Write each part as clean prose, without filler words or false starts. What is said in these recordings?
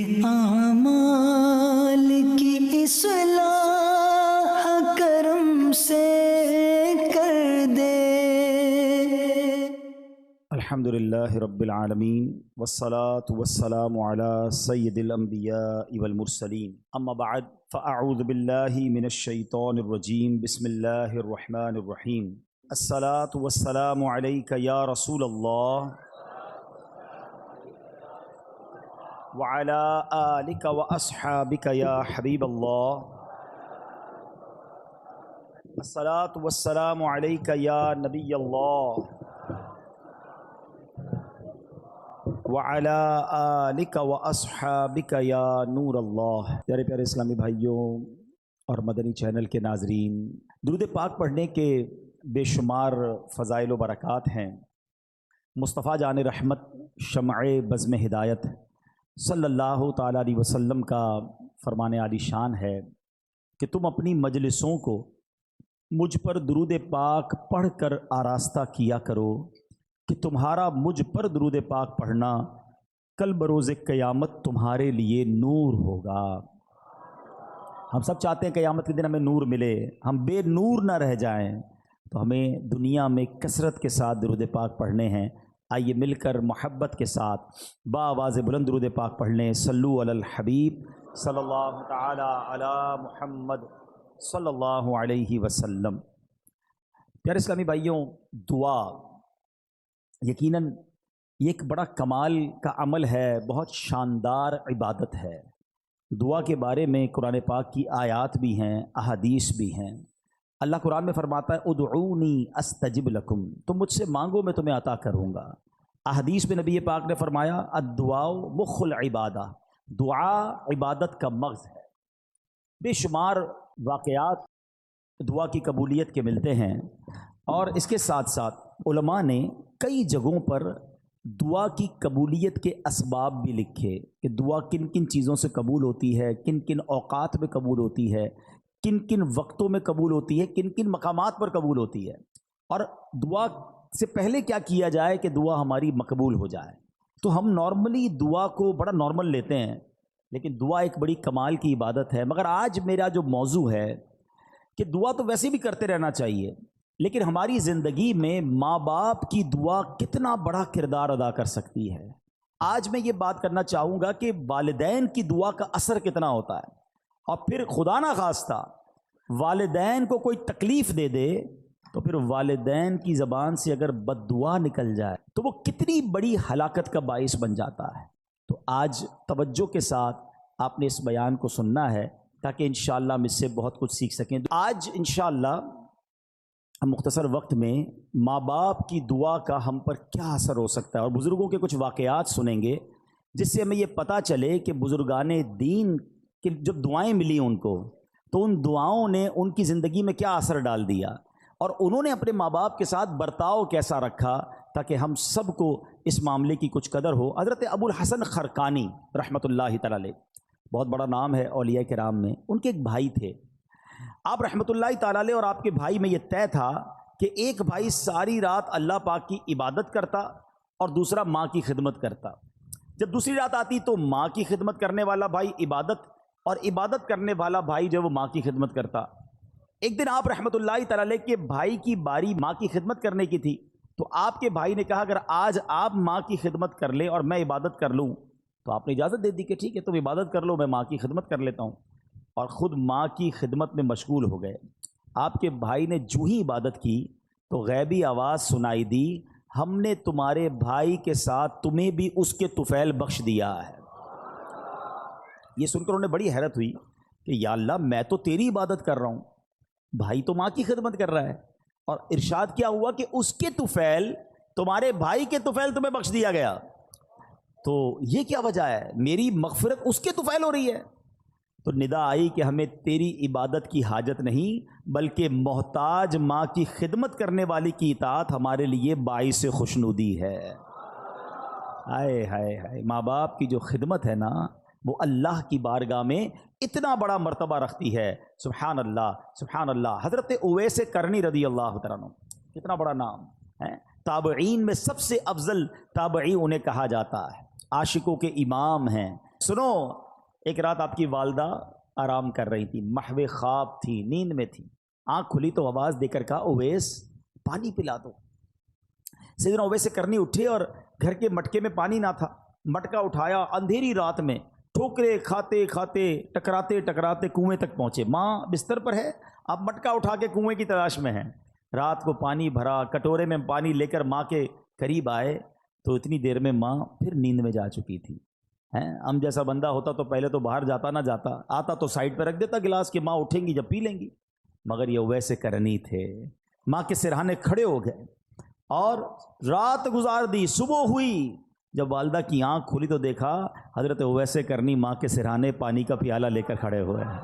اعمال کی اصلاح کرم سے کر دے۔ الحمدللہ رب العالمین والصلاة والسلام علی سید الانبیاء والمرسلین، اما بعد فاعوذ باللہ من الشیطان الرجیم، بسم اللہ الرحمن الرحیم۔ الصلاة والسلام علیک یا رسول اللہ وعلی آلک واصحابک یا حبیب اللہ۔ الصلاة والسلام علیک یا نبی اللہ وعلی آلک واصحابک یا نور اللہ۔ پیارے پیارے اسلامی بھائیوں اور مدنی چینل کے ناظرین، درود پاک پڑھنے کے بے شمار فضائل و برکات ہیں۔ مصطفیٰ جان رحمت شمع بزم ہدایت صلی اللہ تعالیٰ علیہ وسلم کا فرمان عالی شان ہے کہ تم اپنی مجلسوں کو مجھ پر درود پاک پڑھ کر آراستہ کیا کرو کہ تمہارا مجھ پر درود پاک پڑھنا کل بروز قیامت تمہارے لیے نور ہوگا۔ ہم سب چاہتے ہیں قیامت کے دن ہمیں نور ملے، ہم بے نور نہ رہ جائیں، تو ہمیں دنیا میں کثرت کے ساتھ درود پاک پڑھنے ہیں۔ آئیے مل کر محبت کے ساتھ بآواز بلند درود پاک پڑھ لیں۔ صلو علی الحبیب صلی اللہ تعالی علی محمد صلی اللہ علیہ وسلم۔ پیارے اسلامی بھائیوں، دعا یقیناً یہ ایک بڑا کمال کا عمل ہے، بہت شاندار عبادت ہے۔ دعا کے بارے میں قرآن پاک کی آیات بھی ہیں، احادیث بھی ہیں۔ اللہ قرآن میں فرماتا ہے ادعونی استجب لکم، تم مجھ سے مانگو میں تمہیں عطا کروں گا۔ احادیث میں نبی پاک نے فرمایا الدعاء مخ العبادہ، دعا عبادت کا مغز ہے۔ بے شمار واقعات دعا کی قبولیت کے ملتے ہیں، اور اس کے ساتھ ساتھ علماء نے کئی جگہوں پر دعا کی قبولیت کے اسباب بھی لکھے کہ دعا کن کن چیزوں سے قبول ہوتی ہے، کن کن اوقات میں قبول ہوتی ہے، کن کن وقتوں میں قبول ہوتی ہے، کن کن مقامات پر قبول ہوتی ہے، اور دعا سے پہلے کیا کیا جائے کہ دعا ہماری مقبول ہو جائے۔ تو ہم نارملی دعا کو بڑا نارمل لیتے ہیں، لیکن دعا ایک بڑی کمال کی عبادت ہے۔ مگر آج میرا جو موضوع ہے کہ دعا تو ویسے بھی کرتے رہنا چاہیے، لیکن ہماری زندگی میں ماں باپ کی دعا کتنا بڑا کردار ادا کر سکتی ہے۔ آج میں یہ بات کرنا چاہوں گا کہ والدین کی دعا کا اثر کتنا ہوتا ہے، اور پھر خدا نہ خواستہ والدین کو کوئی تکلیف دے دے تو پھر والدین کی زبان سے اگر بد دعا نکل جائے تو وہ کتنی بڑی ہلاکت کا باعث بن جاتا ہے۔ تو آج توجہ کے ساتھ آپ نے اس بیان کو سننا ہے تاکہ انشاءاللہ ہم اس سے بہت کچھ سیکھ سکیں۔ آج انشاءاللہ ہم مختصر وقت میں ماں باپ کی دعا کا ہم پر کیا اثر ہو سکتا ہے، اور بزرگوں کے کچھ واقعات سنیں گے جس سے ہمیں یہ پتہ چلے کہ بزرگان دین کی جب دعائیں ملی ان کو تو ان دعاؤں نے ان کی زندگی میں کیا اثر ڈال دیا، اور انہوں نے اپنے ماں باپ کے ساتھ برتاؤ کیسا رکھا تاکہ ہم سب کو اس معاملے کی کچھ قدر ہو۔ حضرت ابو الحسن خرقانی رحمۃ اللہ تعالی علیہ، بہت بڑا نام ہے اولیاء کرام میں، ان کے ایک بھائی تھے آپ رحمۃ اللہ تعالی علیہ، اور آپ کے بھائی میں یہ طے تھا کہ ایک بھائی ساری رات اللہ پاک کی عبادت کرتا اور دوسرا ماں کی خدمت کرتا۔ جب دوسری رات آتی تو ماں کی خدمت کرنے والا بھائی عبادت، اور عبادت کرنے والا بھائی جو وہ ماں کی خدمت کرتا۔ ایک دن آپ رحمۃ اللہ تعالی علیہ کے بھائی کی باری ماں کی خدمت کرنے کی تھی، تو آپ کے بھائی نے کہا اگر آج آپ ماں کی خدمت کر لیں اور میں عبادت کر لوں، تو آپ نے اجازت دے دی کہ ٹھیک ہے تم عبادت کر لو، میں ماں کی خدمت کر لیتا ہوں، اور خود ماں کی خدمت میں مشغول ہو گئے۔ آپ کے بھائی نے جو ہی عبادت کی تو غیبی آواز سنائی دی، ہم نے تمہارے بھائی کے ساتھ تمہیں بھی اس کے طفیل بخش دیا ہے۔ یہ سن کر انہیں بڑی حیرت ہوئی کہ یا اللہ میں تو تیری عبادت کر رہا ہوں، بھائی تو ماں کی خدمت کر رہا ہے، اور ارشاد کیا ہوا کہ اس کے طفیل، تمہارے بھائی کے طفیل تمہیں بخش دیا گیا، تو یہ کیا وجہ ہے؟ میری مغفرت اس کے طفیل ہو رہی ہے۔ تو ندا آئی کہ ہمیں تیری عبادت کی حاجت نہیں، بلکہ محتاج ماں کی خدمت کرنے والی کی اطاعت ہمارے لیے باعث خوشنودی ہے۔ ہائے ہائے ہائے، ماں باپ کی جو خدمت ہے نا وہ اللہ کی بارگاہ میں اتنا بڑا مرتبہ رکھتی ہے۔ سبحان اللہ سبحان اللہ۔ حضرت اویس کرنی رضی اللہ تعالیٰ عنہ، کتنا بڑا نام ہے، تابعین میں سب سے افضل تابعی انہیں کہا جاتا ہے، عاشقوں کے امام ہیں، سنو، ایک رات آپ کی والدہ آرام کر رہی تھی، محو خواب تھی، نیند میں تھی، آنکھ کھلی تو آواز دے کر کہا اویس پانی پلا دو۔ سیدنا اویس کرنی اٹھے اور گھر کے مٹکے میں پانی نہ تھا، مٹکا اٹھایا، اندھیری رات میں ٹھوکرے کھاتے کھاتے ٹکراتے ٹکراتے کنویں تک پہنچے۔ ماں بستر پر ہے، آپ مٹکا اٹھا کے کنویں کی تلاش میں ہیں۔ رات کو پانی بھرا، کٹورے میں پانی لے کر ماں کے قریب آئے تو اتنی دیر میں ماں پھر نیند میں جا چکی تھی۔ ہم جیسا بندہ ہوتا تو پہلے تو باہر جاتا نہ جاتا، آتا تو سائڈ پہ رکھ دیتا گلاس کہ ماں اٹھیں گی جب پی لیں گی، مگر یہ ویسے کرنی تھے۔ ماں کے سرہانے کھڑے ہو گئے اور رات گزار دی۔ صبح ہوئی، جب والدہ کی آنکھ کھلی تو دیکھا حضرت اویس کرنی ماں کے سرہانے پانی کا پیالہ لے کر کھڑے ہوئے ہیں۔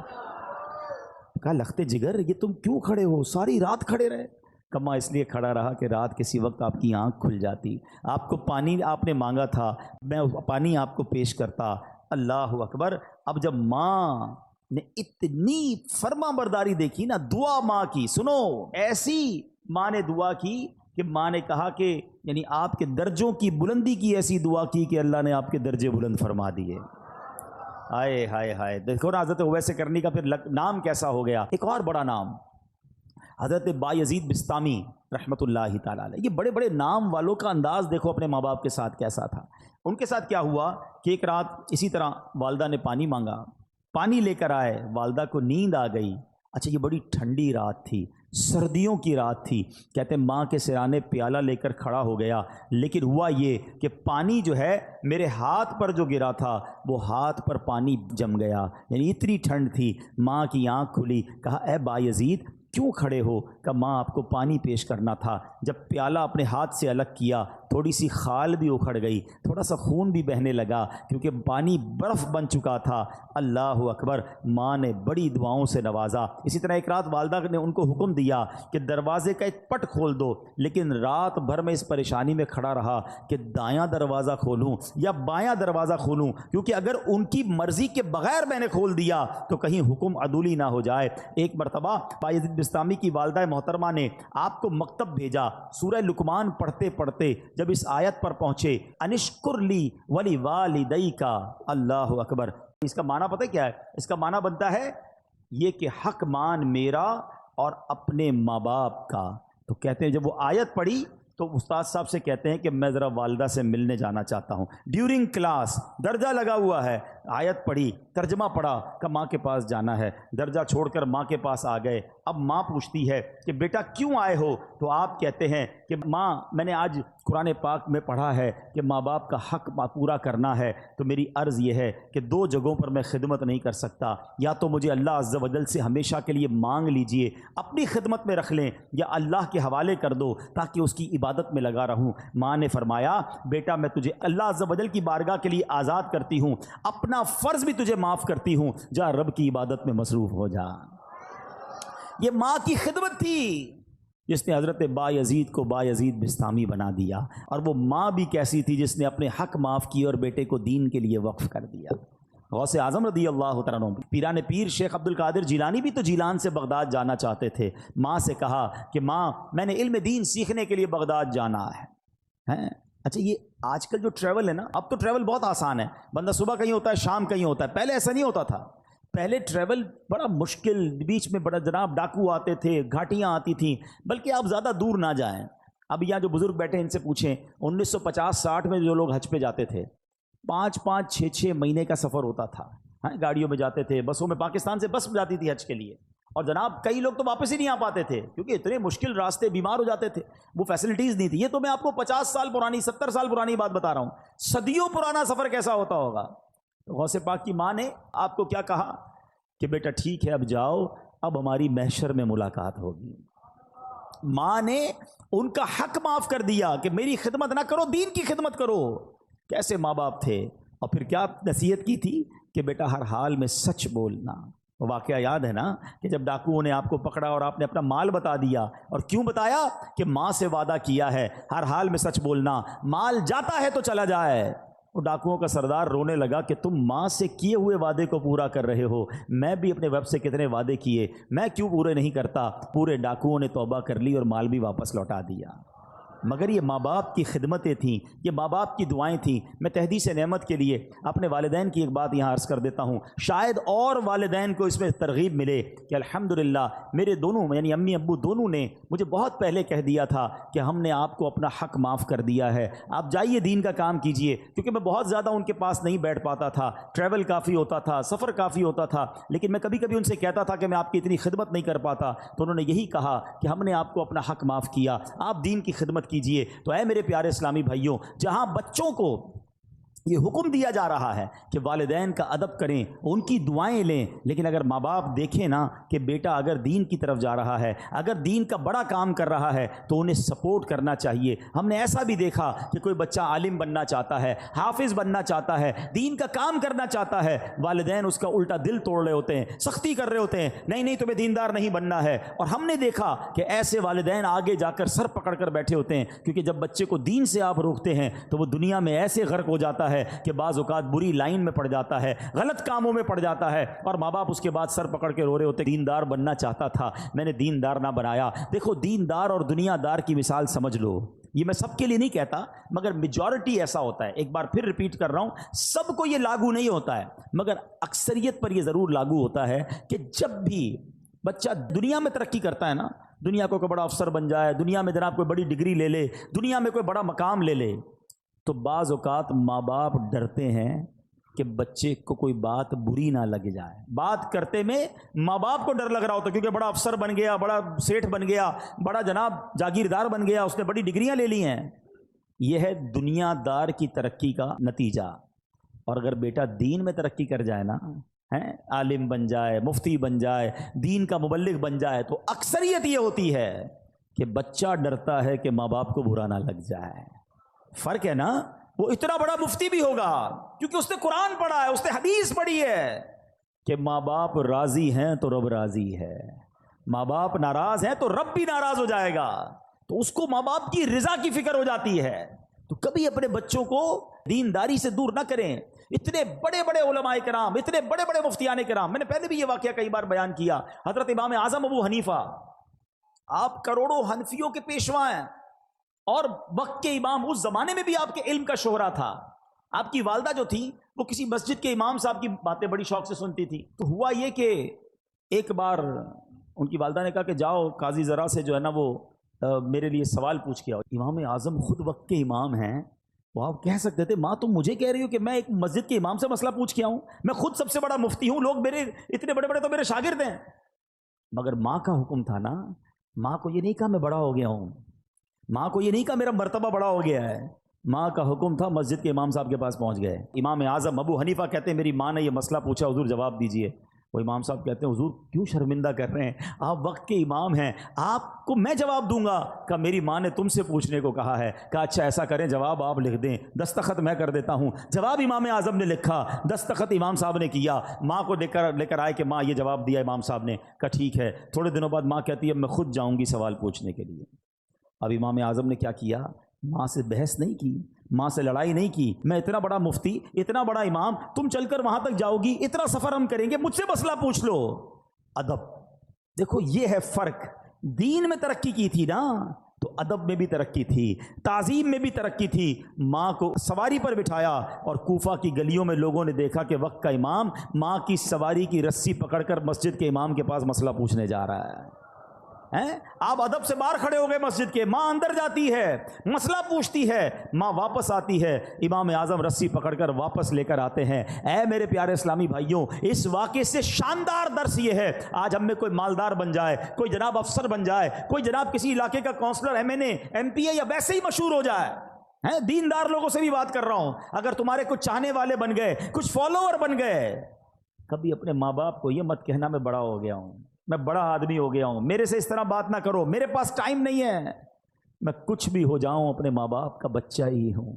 کہا لختے جگر یہ تم کیوں کھڑے ہو، ساری رات کھڑے رہے؟ کما اس لیے کھڑا رہا کہ رات کسی وقت آپ کی آنکھ کھل جاتی، آپ کو پانی آپ نے مانگا تھا، میں پانی آپ کو پیش کرتا۔ اللہ اکبر۔ اب جب ماں نے اتنی فرما برداری دیکھی نا، دعا ماں کی سنو، ایسی ماں نے دعا کی کہ ماں نے کہا کہ یعنی آپ کے درجوں کی بلندی کی ایسی دعا کی کہ اللہ نے آپ کے درجے بلند فرما دیے۔ ہائے ہائے ہائے، دیکھو نا حضرت اویس کرنی کا پھر نام کیسا ہو گیا۔ ایک اور بڑا نام حضرت بایزید بسطامی رحمۃ اللہ تعالیٰ علیہ۔ یہ بڑے بڑے نام والوں کا انداز دیکھو اپنے ماں باپ کے ساتھ کیسا تھا۔ ان کے ساتھ کیا ہوا کہ ایک رات اسی طرح والدہ نے پانی مانگا، پانی لے کر آئے، والدہ کو نیند آ گئی۔ اچھا یہ بڑی ٹھنڈی رات تھی، سردیوں کی رات تھی، کہتے ہیں ماں کے سرانے پیالہ لے کر کھڑا ہو گیا، لیکن ہوا یہ کہ پانی جو ہے میرے ہاتھ پر جو گرا تھا وہ ہاتھ پر پانی جم گیا، یعنی اتنی ٹھنڈ تھی۔ ماں کی آنکھ کھلی، کہا اے بایزید کیوں کھڑے ہو؟ کہ ماں آپ کو پانی پیش کرنا تھا۔ جب پیالہ اپنے ہاتھ سے الگ کیا، تھوڑی سی خال بھی اکھڑ گئی، تھوڑا سا خون بھی بہنے لگا کیونکہ پانی برف بن چکا تھا۔ اللہ اکبر۔ ماں نے بڑی دعاؤں سے نوازا۔ اسی طرح ایک رات والدہ نے ان کو حکم دیا کہ دروازے کا ایک پٹ کھول دو، لیکن رات بھر میں اس پریشانی میں کھڑا رہا کہ دایاں دروازہ کھولوں یا بایاں دروازہ کھولوں، کیونکہ اگر ان کی مرضی کے بغیر میں نے کھول دیا تو کہیں حکم عدولی نہ ہو جائے۔ ایک مرتبہ بایزید بسطامی کی والدہ محترمہ نے آپ کو مکتب بھیجا، سورہ لقمان پڑھتے پڑھتے جب اس آیت پر پہنچے انشکر لی ولی والدیک، اللہ اکبر۔ اس کا معنی پتہ کیا ہے؟ اس کا معنی بنتا ہے یہ کہ حق مان میرا اور اپنے ماں باپ کا۔ تو کہتے ہیں جب وہ آیت پڑھی تو استاد صاحب سے کہتے ہیں کہ میں ذرا والدہ سے ملنے جانا چاہتا ہوں، ڈیورنگ کلاس درجہ لگا ہوا ہے، آیت پڑھی، ترجمہ پڑھا کہ ماں کے پاس جانا ہے، درجہ چھوڑ کر ماں کے پاس آ گئے۔ اب ماں پوچھتی ہے کہ بیٹا کیوں آئے ہو؟ تو آپ کہتے ہیں کہ ماں میں نے آج قرآن پاک میں پڑھا ہے کہ ماں باپ کا حق پورا کرنا ہے، تو میری عرض یہ ہے کہ دو جگہوں پر میں خدمت نہیں کر سکتا، یا تو مجھے اللہ عز و جل سے ہمیشہ کے لیے مانگ لیجئے، اپنی خدمت میں رکھ لیں، یا اللہ کے حوالے کر دو تاکہ اس کی عبادت میں لگا رہوں۔ ماں نے فرمایا بیٹا میں تجھے اللہ عز و جل کی بارگاہ کے لیے آزاد کرتی ہوں، اپنا فرض بھی تجھے معاف کرتی ہوں، جا رب کی عبادت میں مصروف ہو جا۔ یہ ماں کی خدمت تھی جس نے حضرت بایزید کو بایزید بسطامی بنا دیا، اور وہ ماں بھی کیسی تھی جس نے اپنے حق معاف کیے اور بیٹے کو دین کے لیے وقف کر دیا۔ غوث اعظم رضی اللہ تعالیٰ عنہ، پیران پیر شیخ عبد القادر جیلانی بھی تو جیلان سے بغداد جانا چاہتے تھے۔ ماں سے کہا کہ ماں میں نے علم دین سیکھنے کے لیے بغداد جانا ہے۔ اچھا یہ آج کل جو ٹریول ہے نا، اب تو ٹریول بہت آسان ہے، بندہ صبح کہیں ہوتا ہے شام کہیں ہوتا ہے، پہلے ایسا نہیں ہوتا تھا۔ پہلے ٹریول بڑا مشکل، بیچ میں بڑا جناب ڈاکو آتے تھے، گھاٹیاں آتی تھیں، بلکہ آپ زیادہ دور نہ جائیں۔ اب یہاں جو بزرگ بیٹھے ان سے پوچھیں، 1950-60 میں جو لوگ حج پہ جاتے تھے 5-5 6-6 مہینے کا سفر ہوتا تھا، گاڑیوں میں جاتے تھے، بسوں میں، پاکستان سے بس جاتی تھی حج کے لیے، اور جناب کئی لوگ تو واپس ہی نہیں آ پاتے تھے کیونکہ اتنے مشکل راستے، بیمار ہو جاتے تھے، وہ فیسلٹیز نہیں تھی۔ یہ تو میں آپ کو 50 سال پرانی 70 سال پرانی بات بتا رہا ہوں، صدیوں پرانا سفر کیسا ہوتا ہوگا۔ غوث پاک کی ماں نے آپ کو کیا کہا کہ بیٹا ٹھیک ہے اب جاؤ، اب ہماری محشر میں ملاقات ہوگی۔ ماں نے ان کا حق معاف کر دیا کہ میری خدمت نہ کرو، دین کی خدمت کرو۔ کیسے ماں باپ تھے، اور پھر کیا نصیحت کی تھی کہ بیٹا ہر حال میں سچ بولنا۔ واقعہ یاد ہے نا کہ جب ڈاکوؤں نے آپ کو پکڑا اور آپ نے اپنا مال بتا دیا، اور کیوں بتایا کہ ماں سے وعدہ کیا ہے ہر حال میں سچ بولنا، مال جاتا ہے تو چلا جائے۔ وہ ڈاکوؤں کا سردار رونے لگا کہ تم ماں سے کیے ہوئے وعدے کو پورا کر رہے ہو، میں بھی اپنے ویب سے کتنے وعدے کیے، میں کیوں پورے نہیں کرتا؟ پورے ڈاکوؤں نے توبہ کر لی اور مال بھی واپس لوٹا دیا۔ مگر یہ ماں باپ کی خدمتیں تھیں، یہ ماں باپ کی دعائیں تھیں۔ میں تحدیث نعمت کے لیے اپنے والدین کی ایک بات یہاں عرض کر دیتا ہوں، شاید اور والدین کو اس میں ترغیب ملے کہ الحمدللہ میرے دونوں یعنی امی ابو دونوں نے مجھے بہت پہلے کہہ دیا تھا کہ ہم نے آپ کو اپنا حق معاف کر دیا ہے، آپ جائیے دین کا کام کیجئے، کیونکہ میں بہت زیادہ ان کے پاس نہیں بیٹھ پاتا تھا، ٹریول کافی ہوتا تھا، سفر کافی ہوتا تھا، لیکن میں کبھی کبھی ان سے کہتا تھا کہ میں آپ کی اتنی خدمت نہیں کر پاتا، تو انہوں نے یہی کہا کہ ہم نے آپ کو اپنا حق معاف کیا، آپ دین کی خدمت کیجئے۔ تو اے میرے پیارے اسلامی بھائیوں، جہاں بچوں کو یہ حکم دیا جا رہا ہے کہ والدین کا ادب کریں، ان کی دعائیں لیں، لیکن اگر ماں باپ دیکھیں نا کہ بیٹا اگر دین کی طرف جا رہا ہے، اگر دین کا بڑا کام کر رہا ہے تو انہیں سپورٹ کرنا چاہیے۔ ہم نے ایسا بھی دیکھا کہ کوئی بچہ عالم بننا چاہتا ہے، حافظ بننا چاہتا ہے، دین کا کام کرنا چاہتا ہے، والدین اس کا الٹا دل توڑ رہے ہوتے ہیں، سختی کر رہے ہوتے ہیں، نہیں نہیں تمہیں دیندار نہیں بننا ہے۔ اور ہم نے دیکھا کہ ایسے والدین آگے جا کر سر پکڑ کر بیٹھے ہوتے ہیں، کیونکہ جب بچے کو دین سے آپ روکتے ہیں تو وہ دنیا میں ایسے غرق ہو جاتا ہے کہ بعض اوقات بری لائن میں پڑ جاتا ہے، غلط کاموں میں پڑ جاتا ہے، اور ماں باپ اس کے بعد سر پکڑ کے رو رہے ہوتے، دیندار بننا چاہتا تھا، میں نے دیندار نہ بنایا۔ دیکھو دیندار اور دنیا دار کی مثال سمجھ لو، یہ میں سب کے لیے نہیں کہتا مگر میجورٹی ایسا ہوتا ہے، ایک بار پھر ریپیٹ کر رہا ہوں، سب کو یہ لاگو نہیں ہوتا ہے مگر اکثریت پر یہ ضرور لاگو ہوتا ہے کہ جب بھی بچہ دنیا میں ترقی کرتا ہے نا، دنیا کو کوئی بڑا افسر بن جائے، دنیا میں جناب کوئی بڑی ڈگری لے لے، دنیا میں کوئی بڑا مقام لے لے، تو بعض اوقات ماں باپ ڈرتے ہیں کہ بچے کو کوئی بات بری نہ لگ جائے۔ بات کرتے میں ماں باپ کو ڈر لگ رہا ہوتا ہے، کیونکہ بڑا افسر بن گیا، بڑا سیٹھ بن گیا، بڑا جناب جاگیردار بن گیا، اس نے بڑی ڈگریاں لے لی ہیں۔ یہ ہے دنیا دار کی ترقی کا نتیجہ۔ اور اگر بیٹا دین میں ترقی کر جائے نا، عالم بن جائے، مفتی بن جائے، دین کا مبلغ بن جائے، تو اکثریت یہ ہوتی ہے کہ بچہ ڈرتا ہے کہ ماں باپ کو برا نہ لگ جائے۔ فرق ہے نا، وہ اتنا بڑا مفتی بھی ہوگا کیونکہ اس نے قرآن پڑھا ہے، اس نے حدیث پڑھی ہے کہ ماں باپ راضی ہیں تو رب راضی ہے، ماں باپ ناراض ہیں تو رب بھی ناراض ہو جائے گا، تو اس کو ماں باپ کی رضا کی فکر ہو جاتی ہے۔ تو کبھی اپنے بچوں کو دینداری سے دور نہ کریں۔ اتنے بڑے بڑے علماء کرام، اتنے بڑے بڑے مفتیان کرام، میں نے پہلے بھی یہ واقعہ کئی بار بیان کیا، حضرت امام اعظم ابو حنیفہ، آپ کروڑوں حنفیوں کے پیشوا ہیں اور وقت کے امام، اس زمانے میں بھی آپ کے علم کا شہرا تھا۔ آپ کی والدہ جو تھی وہ کسی مسجد کے امام صاحب کی باتیں بڑی شوق سے سنتی تھی، تو ہوا یہ کہ ایک بار ان کی والدہ نے کہا کہ جاؤ قاضی ذرا سے جو ہے نا وہ میرے لیے سوال پوچھ کے آؤ۔ امام اعظم خود وقت کے امام ہیں، وہ آپ کہہ سکتے تھے ماں تم مجھے کہہ رہی ہو کہ میں ایک مسجد کے امام سے مسئلہ پوچھ کے آؤں، میں خود سب سے بڑا مفتی ہوں، لوگ میرے اتنے بڑے بڑے تو میرے شاگرد ہیں۔ مگر ماں کا حکم تھا نا، ماں کو یہ نہیں کہا میں بڑا ہو گیا ہوں، ماں کو یہ نہیں کہا میرا مرتبہ بڑا ہو گیا ہے، ماں کا حکم تھا مسجد کے امام صاحب کے پاس پہنچ گئے۔ امام اعظم ابو حنیفہ کہتے ہیں میری ماں نے یہ مسئلہ پوچھا، حضور جواب دیجئے۔ وہ امام صاحب کہتے ہیں حضور کیوں شرمندہ کر رہے ہیں، آپ وقت کے امام ہیں، آپ کو میں جواب دوں گا۔ کہ میری ماں نے تم سے پوچھنے کو کہا ہے۔ کہا اچھا ایسا کریں جواب آپ لکھ دیں، دستخط میں کر دیتا ہوں۔ جواب امام اعظم نے لکھا، دستخط امام صاحب نے کیا، ماں کو لے کر آئے کہ ماں یہ جواب دیا امام صاحب نے۔ کہا ٹھیک ہے۔ تھوڑے دنوں بعد ماں کہتی ہے میں خود جاؤں گی سوال پوچھنے کے لیے۔ اب امام اعظم نے کیا کیا، ماں سے بحث نہیں کی، ماں سے لڑائی نہیں کی، میں اتنا بڑا مفتی، اتنا بڑا امام، تم چل کر وہاں تک جاؤ گی، اتنا سفر ہم کریں گے، مجھ سے مسئلہ پوچھ لو۔ ادب، دیکھو یہ ہے فرق۔ دین میں ترقی کی تھی نا تو ادب میں بھی ترقی تھی، تعظیم میں بھی ترقی تھی۔ ماں کو سواری پر بٹھایا اور کوفہ کی گلیوں میں لوگوں نے دیکھا کہ وقت کا امام ماں کی سواری کی رسی پکڑ کر مسجد کے امام کے پاس مسئلہ پوچھنے جا رہا ہے۔ آپ ادب سے باہر کھڑے ہو گئے مسجد کے، ماں اندر جاتی ہے، مسئلہ پوچھتی ہے، ماں واپس آتی ہے، امام اعظم رسی پکڑ کر واپس لے کر آتے ہیں۔ اے میرے پیارے اسلامی بھائیوں، اس واقعے سے شاندار درس یہ ہے، آج ہم میں کوئی مالدار بن جائے، کوئی جناب افسر بن جائے، کوئی جناب کسی علاقے کا کونسلر، ایم پی اے یا ویسے ہی مشہور ہو جائے، دیندار لوگوں سے بھی بات کر رہا ہوں، اگر تمہارے کچھ چاہنے والے بن گئے، کچھ فالوور بن گئے، کبھی اپنے ماں باپ کو یہ مت کہنا میں بڑا ہو گیا ہوں، میں بڑا آدمی ہو گیا ہوں، میرے سے اس طرح بات نہ کرو، میرے پاس ٹائم نہیں ہے۔ میں کچھ بھی ہو جاؤں اپنے ماں باپ کا بچہ ہی ہوں۔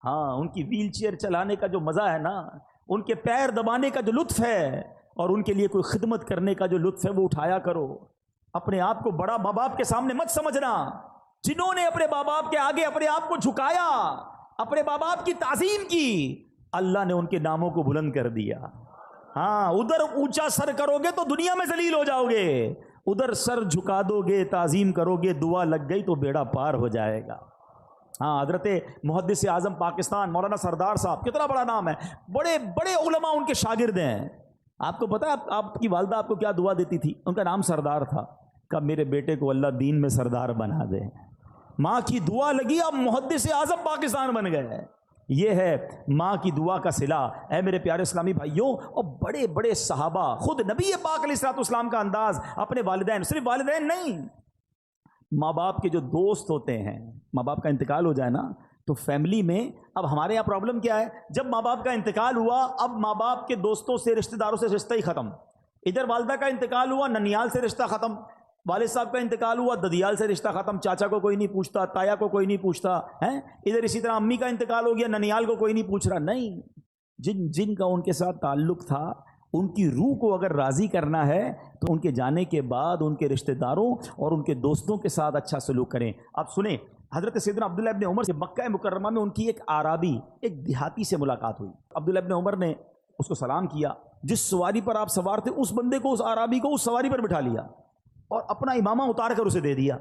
ہاں، ان کی ویل چیئر چلانے کا جو مزہ ہے نا، ان کے پیر دبانے کا جو لطف ہے اور ان کے لیے کوئی خدمت کرنے کا جو لطف ہے وہ اٹھایا کرو۔ اپنے آپ کو بڑا ماں باپ کے سامنے مت سمجھنا۔ جنہوں نے اپنے ماں باپ کے آگے اپنے آپ کو جھکایا، اپنے ماں باپ کی تعظیم کی، اللہ نے ان کے ناموں کو بلند کر دیا۔ ہاں، ادھر اونچا سر کرو گے تو دنیا میں ذلیل ہو جاؤ گے، ادھر سر جھکا دو گے تعظیم کرو گے دعا لگ گئی تو بیڑا پار ہو جائے گا۔ ہاں، حضرت محدث اعظم پاکستان مولانا سردار صاحب، کتنا بڑا نام ہے، بڑے بڑے علماء ان کے شاگرد ہیں۔ آپ کو پتا ہے آپ کی والدہ آپ کو کیا دعا دیتی تھی؟ ان کا نام سردار تھا، کہ میرے بیٹے کو اللہ دین میں سردار بنا دے۔ ماں کی دعا لگی، اب محدث اعظم پاکستان بن گئے۔ یہ ہے ماں کی دعا کا صلہ۔ اے میرے پیارے اسلامی بھائیوں، اور بڑے بڑے صحابہ، خود نبی پاک علیہ الصلوۃ والسلام کا انداز اپنے والدین، صرف والدین نہیں، ماں باپ کے جو دوست ہوتے ہیں، ماں باپ کا انتقال ہو جائے نا تو فیملی میں، اب ہمارے یہاں پرابلم کیا ہے، جب ماں باپ کا انتقال ہوا اب ماں باپ کے دوستوں سے، رشتہ داروں سے رشتہ ہی ختم۔ ادھر والدہ کا انتقال ہوا، ننیال سے رشتہ ختم، والد صاحب کا انتقال ہوا، ددیال سے رشتہ ختم، چاچا کو کوئی نہیں پوچھتا، تایا کو کوئی نہیں پوچھتا ہے، ادھر اسی طرح امی کا انتقال ہو گیا، ننیال کو کوئی نہیں پوچھ رہا۔ نہیں، جن کا ان کے ساتھ تعلق تھا، ان کی روح کو اگر راضی کرنا ہے تو ان کے جانے کے بعد ان کے رشتہ داروں اور ان کے دوستوں کے ساتھ اچھا سلوک کریں۔ اب سنیں، حضرت سیدنا عبداللہ ابن عمر سے مکہ مکرمہ میں ان کی ایک اعرابی، ایک دیہاتی سے ملاقات ہوئی۔ عبداللہ ابن عمر نے اس کو سلام کیا، جس سواری پر آپ سوار تھے اس بندے کو، اس اعرابی کو اس سواری پر بٹھا لیا اور اپنا امامہ اتار کر اسے دے دیا۔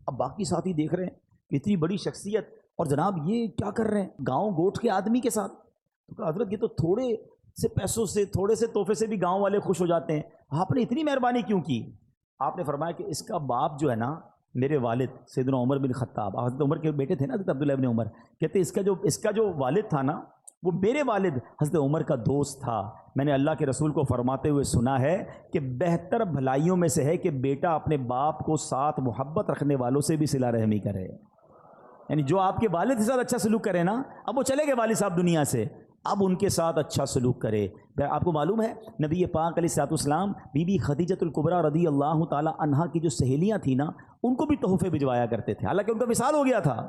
اب باقی ساتھی دیکھ رہے ہیں اتنی بڑی شخصیت، اور جناب یہ کیا کر رہے ہیں گاؤں گوٹھ کے آدمی کے ساتھ؟ تو کہا حضرت یہ تو تھوڑے سے پیسوں سے، تھوڑے سے تحفے سے بھی گاؤں والے خوش ہو جاتے ہیں، آپ نے اتنی مہربانی کیوں کی؟ آپ نے فرمایا کہ اس کا باپ جو ہے نا، میرے والد سیدنا عمر بن خطاب، حضرت عمر کے بیٹے تھے نا حضرت عبداللہ ابن عمر، کہتے اس کا جو والد تھا نا، وہ میرے والد حضرت عمر کا دوست تھا۔ میں نے اللہ کے رسول کو فرماتے ہوئے سنا ہے کہ بہتر بھلائیوں میں سے ہے کہ بیٹا اپنے باپ کو ساتھ محبت رکھنے والوں سے بھی صلہ رحمی کرے۔ یعنی جو آپ کے والد کے ساتھ اچھا سلوک کرے نا، اب وہ چلے گئے والد صاحب دنیا سے، اب ان کے ساتھ اچھا سلوک کرے۔ آپ کو معلوم ہے نبی پاک علیہ الصلوۃ والسلام بی بی خدیجۃ الکبریٰ رضی اللہ تعالی عنہا کی جو سہیلیاں تھیں نا، ان کو بھی تحفے بھجوایا کرتے تھے، حالانکہ ان کا وصال ہو گیا تھا۔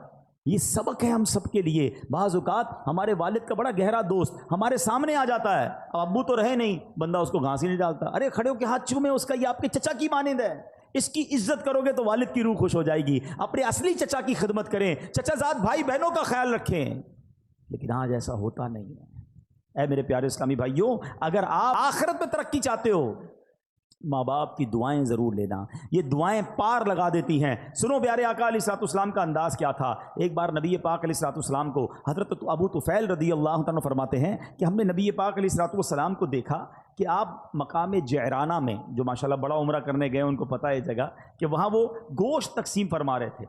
یہ سبق ہے ہم سب کے لیے۔ بعض اوقات ہمارے والد کا بڑا گہرا دوست ہمارے سامنے آ جاتا ہے، اب ابو تو رہے نہیں، بندہ اس کو گھاس ہی نہیں ڈالتا، ارے کھڑے ہو کے ہاتھ چومے اس کا، یہ آپ کے چچا کی مانند ہے، اس کی عزت کرو گے تو والد کی روح خوش ہو جائے گی۔ اپنے اصلی چچا کی خدمت کریں، چچا زاد بھائی بہنوں کا خیال رکھیں، لیکن آج ایسا ہوتا نہیں ہے۔ اے میرے پیارے اسلامی بھائیوں، اگر آپ آخرت میں ترقی چاہتے ہو، ماں باپ کی دعائیں ضرور لینا، یہ دعائیں پار لگا دیتی ہیں۔ سنو پیارے آقا علیہ الصلوۃ والسلام کا انداز کیا تھا۔ ایک بار نبی پاک علیہ الصلوۃ والسلام کو حضرت ابو طفیل رضی اللہ تعالیٰ فرماتے ہیں کہ ہم نے نبی پاک علیہ الصلوۃ والسلام کو دیکھا کہ آپ مقام جعرانہ میں، جو ماشاءاللہ بڑا عمرہ کرنے گئے ان کو پتہ ہے جگہ، کہ وہاں وہ گوشت تقسیم فرما رہے تھے۔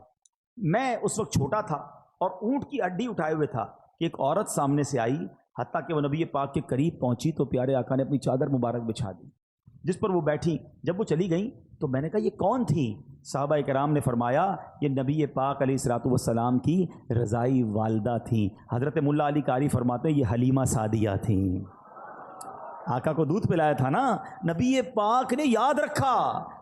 میں اس وقت چھوٹا تھا اور اونٹ کی ہڈی اٹھائے ہوئے تھا کہ ایک عورت سامنے سے آئی، حتیٰ کہ وہ نبی پاک کے قریب پہنچی تو پیارے آقا نے اپنی چادر مبارک بچھا دی، جس پر وہ بیٹھی۔ جب وہ چلی گئیں تو میں نے کہا یہ کون تھی؟ صحابہ کرام نے فرمایا یہ نبی پاک علیہ الصلوۃ والسلام کی رضائی والدہ تھیں۔ حضرت ملا علی قاری فرماتے ہیں یہ حلیمہ سعدیہ تھیں۔ آقا کو دودھ پلایا تھا نا، نبی پاک نے یاد رکھا،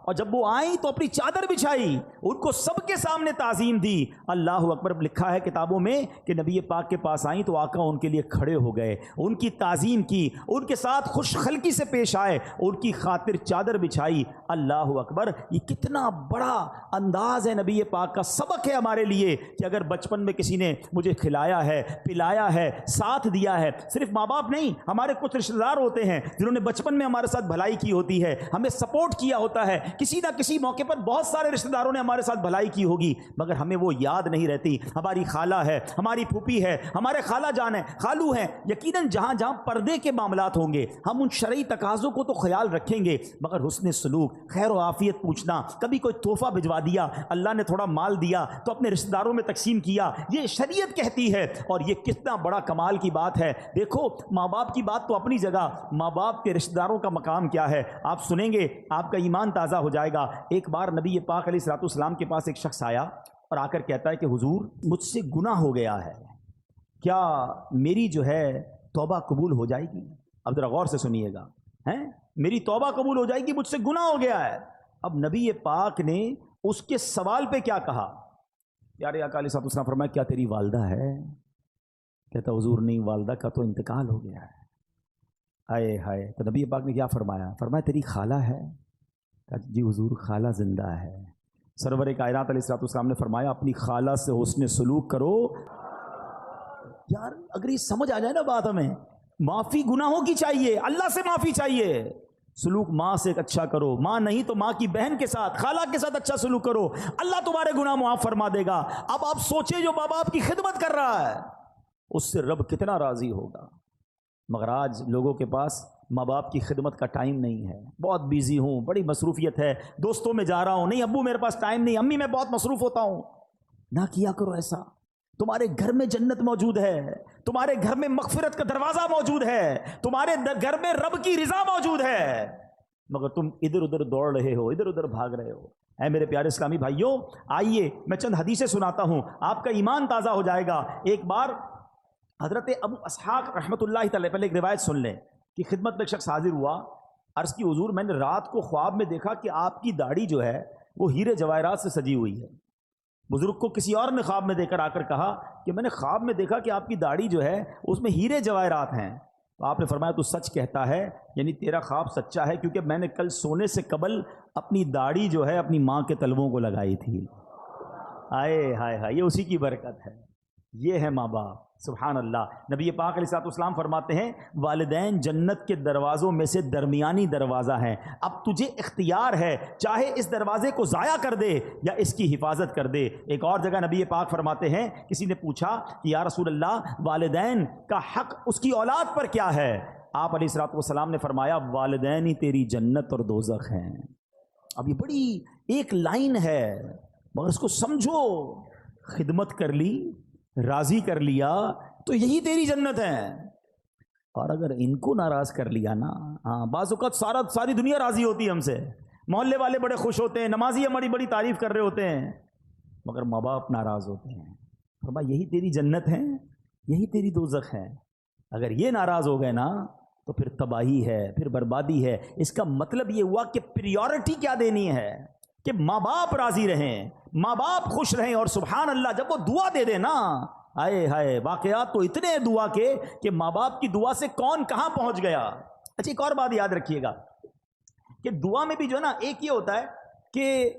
اور جب وہ آئیں تو اپنی چادر بچھائی، ان کو سب کے سامنے تعظیم دی۔ اللہ اکبر، لکھا ہے کتابوں میں کہ نبی پاک کے پاس آئیں تو آقا ان کے لیے کھڑے ہو گئے، ان کی تعظیم کی، ان کے ساتھ خوش خلقی سے پیش آئے، ان کی خاطر چادر بچھائی۔ اللہ اکبر، یہ کتنا بڑا انداز ہے نبی پاک کا، سبق ہے ہمارے لیے کہ اگر بچپن میں کسی نے مجھے کھلایا ہے، پلایا ہے، ساتھ دیا ہے، صرف ماں باپ نہیں، ہمارے کچھ رشتہ دار ہوتے ہیں جنہوں نے بچپن میں ہمارے ساتھ بھلائی کی ہوتی ہے، ہمیں سپورٹ کیا ہوتا ہے، کسی نہ کسی موقع پر بہت سارے رشتہ داروں نے ہمارے ساتھ بھلائی کی ہوگی، مگر ہمیں وہ یاد نہیں رہتی۔ ہماری خالہ ہے، ہماری پھوپھی ہے، ہمارے خالہ جان ہے، خالو ہیں، یقیناً جہاں جہاں پردے کے معاملات ہوں گے ہم ان شرعی تقاضوں کو تو خیال رکھیں گے، مگر حسن سلوک، خیر و عافیت پوچھنا، کبھی کوئی تحفہ بھجوا دیا، اللہ نے تھوڑا مال دیا تو اپنے رشتہ داروں میں تقسیم کیا، یہ شریعت کہتی ہے، اور یہ کتنا بڑا کمال کی بات ہے۔ دیکھو ماں باپ کی بات تو اپنی جگہ، ماں باپ کے رشتہ داروں کا مقام کیا ہے، آپ سنیں گے آپ کا ایمان تازہ ہو جائے گا۔ ایک بار نبی پاک علیہ الصلوۃ والسلام کے پاس ایک شخص آیا اور آ کر کہتا ہے کہ حضور مجھ سے گناہ ہو گیا ہے، کیا میری جو ہے توبہ قبول ہو جائے گی؟ اب ذرا غور سے سنیے گا، ہیں میری توبہ قبول ہو جائے گی، مجھ سے گناہ ہو گیا ہے۔ اب نبی پاک نے اس کے سوال پہ کیا کہا؟ پیارے آقا علیہ الصلوۃ والسلام فرمایا کیا تیری والدہ ہے؟ کہتا حضور نہیں، والدہ کا تو انتقال ہو گیا ہے۔ ہائے ہائے، تو نبی پاک نے کیا فرمایا؟ فرمایا تیری خالہ ہے؟ جی حضور خالہ زندہ ہے۔ سرور کائنات علیہ الصلوۃ والسلام نے فرمایا اپنی خالہ سے حسن سلوک کرو۔ یار اگر یہ سمجھ آ جائے نا بات، ہمیں معافی گناہوں کی چاہیے، اللہ سے معافی چاہیے، سلوک ماں سے اچھا کرو، ماں نہیں تو ماں کی بہن کے ساتھ، خالہ کے ساتھ اچھا سلوک کرو، اللہ تمہارے گناہ معاف فرما دے گا۔ اب آپ سوچیں جو ماں باپ کی خدمت کر رہا ہے اس سے رب کتنا راضی ہوگا۔ مگر آج لوگوں کے پاس ماں باپ کی خدمت کا ٹائم نہیں ہے، بہت بیزی ہوں، بڑی مصروفیت ہے، دوستوں میں جا رہا ہوں، نہیں ابو میرے پاس ٹائم نہیں، امی میں بہت مصروف ہوتا ہوں۔ نہ کیا کرو ایسا، تمہارے گھر میں جنت موجود ہے، تمہارے گھر میں مغفرت کا دروازہ موجود ہے، تمہارے گھر میں رب کی رضا موجود ہے، مگر تم ادھر ادھر دوڑ رہے ہو، ادھر ادھر بھاگ رہے ہو۔ اے میرے پیارے اسلامی بھائیوں، آئیے میں چند حدیثیں سناتا ہوں، آپ کا ایمان تازہ ہو جائے گا۔ ایک بار حضرت ابو اسحاق رحمۃ اللہ تعالی، پہلے ایک روایت سن لیں کہ خدمت میں ایک شخص حاضر ہوا، عرض کی حضور میں نے رات کو خواب میں دیکھا کہ آپ کی داڑھی جو ہے وہ ہیرے جواہرات سے سجی ہوئی ہے۔ بزرگ کو کسی اور نے خواب میں دیکھ کر آ کر کہا کہ میں نے خواب میں دیکھا کہ آپ کی داڑھی جو ہے اس میں ہیرے جواہرات ہیں۔ تو آپ نے فرمایا تو سچ کہتا ہے، یعنی تیرا خواب سچا ہے، کیونکہ میں نے کل سونے سے قبل اپنی داڑھی جو ہے اپنی ماں کے تلووں کو لگائی تھی۔ آئے ہائے ہائے، یہ اسی کی برکت ہے، یہ ہے ماں باپ۔ سبحان اللہ۔ نبی پاک علیہ الصلوۃ والسلام فرماتے ہیں والدین جنت کے دروازوں میں سے درمیانی دروازہ ہیں، اب تجھے اختیار ہے چاہے اس دروازے کو ضائع کر دے یا اس کی حفاظت کر دے۔ ایک اور جگہ نبی پاک فرماتے ہیں، کسی نے پوچھا کہ یا رسول اللہ والدین کا حق اس کی اولاد پر کیا ہے؟ آپ علیہ الصلوۃ والسلام نے فرمایا والدین ہی تیری جنت اور دوزخ ہیں۔ اب یہ بڑی ایک لائن ہے، مگر اس کو سمجھو، خدمت کر لی، راضی کر لیا تو یہی تیری جنت ہے، اور اگر ان کو ناراض کر لیا نا، بعض اوقات ساری دنیا راضی ہوتی ہے ہم سے، محلے والے بڑے خوش ہوتے ہیں، نمازی ہماری بڑی تعریف کر رہے ہوتے ہیں، مگر ماں باپ ناراض ہوتے ہیں۔ فرمایا یہی تیری جنت ہے، یہی تیری دوزخ ہے۔ اگر یہ ناراض ہو گئے نا تو پھر تباہی ہے، پھر بربادی ہے۔ اس کا مطلب یہ ہوا کہ پریورٹی کیا دینی ہے کہ ماں باپ راضی رہیں، ماں باپ خوش رہیں، اور سبحان اللہ جب وہ دعا دے دے نا، آئے ہائے، واقعات تو اتنے ہیں دعا کے کہ ماں باپ کی دعا سے کون کہاں پہنچ گیا۔ اچھا ایک اور بات یاد رکھیے گا کہ دعا میں بھی جو ہے نا، ایک یہ ہوتا ہے کہ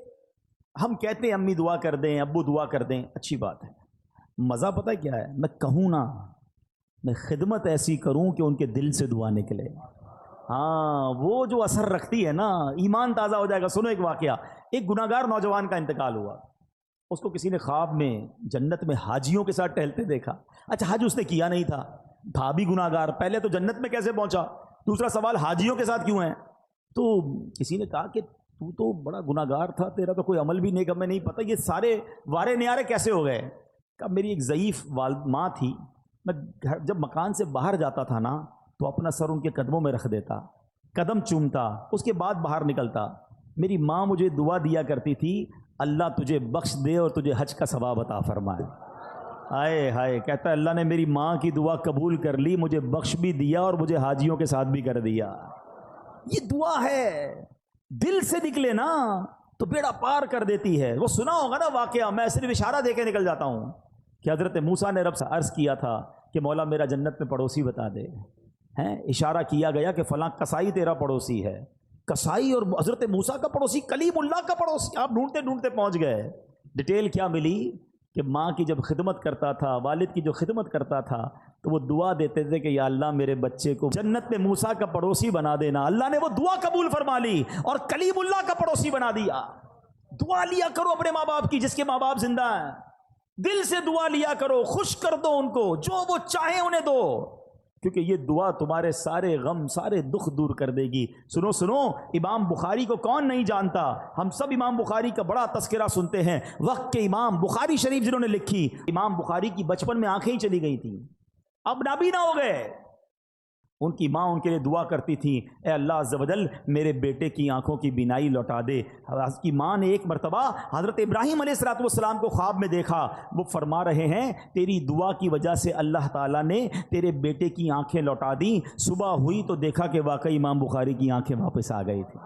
ہم کہتے ہیں امی دعا کر دیں، ابو دعا کر دیں، اچھی بات ہے، مزہ پتہ کیا ہے، میں کہوں نا، میں خدمت ایسی کروں کہ ان کے دل سے دعا نکلے، ہاں وہ جو اثر رکھتی ہے نا، ایمان تازہ ہو جائے گا۔ سنو ایک واقعہ، ایک گناہ گار نوجوان کا انتقال ہوا، اس کو کسی نے خواب میں جنت میں حاجیوں کے ساتھ ٹہلتے دیکھا۔ اچھا حج اس نے کیا نہیں تھا بھی گناہ گار، پہلے تو جنت میں کیسے پہنچا، دوسرا سوال حاجیوں کے ساتھ کیوں ہے؟ تو کسی نے کہا کہ تو تو بڑا گناہ گار تھا، تیرا تو کوئی عمل بھی نیک ہمیں نہیں پتہ، یہ سارے وارے نیارے کیسے ہو گئے؟ کہا میری ایک ضعیف ماں تھی، میں جب مکان سے باہر جاتا تھا نا تو اپنا سر ان کے قدموں میں رکھ دیتا، قدم چومتا، اس کے بعد باہر نکلتا۔ میری ماں مجھے دعا دیا کرتی تھی اللہ تجھے بخش دے اور تجھے حج کا ثواب عطا فرمائے۔ آئے ہائے، کہتا ہے اللہ نے میری ماں کی دعا قبول کر لی، مجھے بخش بھی دیا اور مجھے حاجیوں کے ساتھ بھی کر دیا۔ یہ دعا ہے، دل سے نکلے نا تو بیڑا پار کر دیتی ہے۔ وہ سنا ہوگا نا واقعہ، میں صرف اشارہ دے کے نکل جاتا ہوں کہ حضرت موسیٰ نے رب سے عرض کیا تھا کہ مولا میرا جنت میں پڑوسی بتا دے، ہیں اشارہ کیا گیا کہ فلاں کسائی تیرا پڑوسی ہے، کسائی اور حضرت موسیٰ کا پڑوسی کلیم اللہ کا پڑوسی، آپ ڈھونڈتے ڈھونڈتے پہنچ گئے۔ ڈیٹیل کیا ملی کہ ماں کی جب خدمت کرتا تھا، والد کی جو خدمت کرتا تھا، تو وہ دعا دیتے تھے کہ یا اللہ میرے بچے کو جنت میں موسیٰ کا پڑوسی بنا دینا۔ اللہ نے وہ دعا قبول فرما لی اور کلیم اللہ کا پڑوسی بنا دیا۔ دعا لیا کرو اپنے ماں باپ کی، جس کے ماں باپ زندہ ہیں، دل سے دعا لیا کرو، خوش کر دو ان کو، جو وہ چاہیں انہیں دو، کیونکہ یہ دعا تمہارے سارے غم سارے دکھ دور کر دے گی۔ سنو سنو، امام بخاری کو کون نہیں جانتا، ہم سب امام بخاری کا بڑا تذکرہ سنتے ہیں۔ وقت کے امام بخاری شریف جنہوں نے لکھی، امام بخاری کی بچپن میں آنکھیں ہی چلی گئی تھیں، اب نابینا ہو گئے۔ ان کی ماں ان کے لیے دعا کرتی تھی، اے اللہ عز و جل میرے بیٹے کی آنکھوں کی بینائی لوٹا دے۔ اس کی ماں نے ایک مرتبہ حضرت ابراہیم علیہ السلام کو خواب میں دیکھا، وہ فرما رہے ہیں تیری دعا کی وجہ سے اللہ تعالیٰ نے تیرے بیٹے کی آنکھیں لوٹا دیں۔ صبح ہوئی تو دیکھا کہ واقعی امام بخاری کی آنکھیں واپس آ گئی تھی۔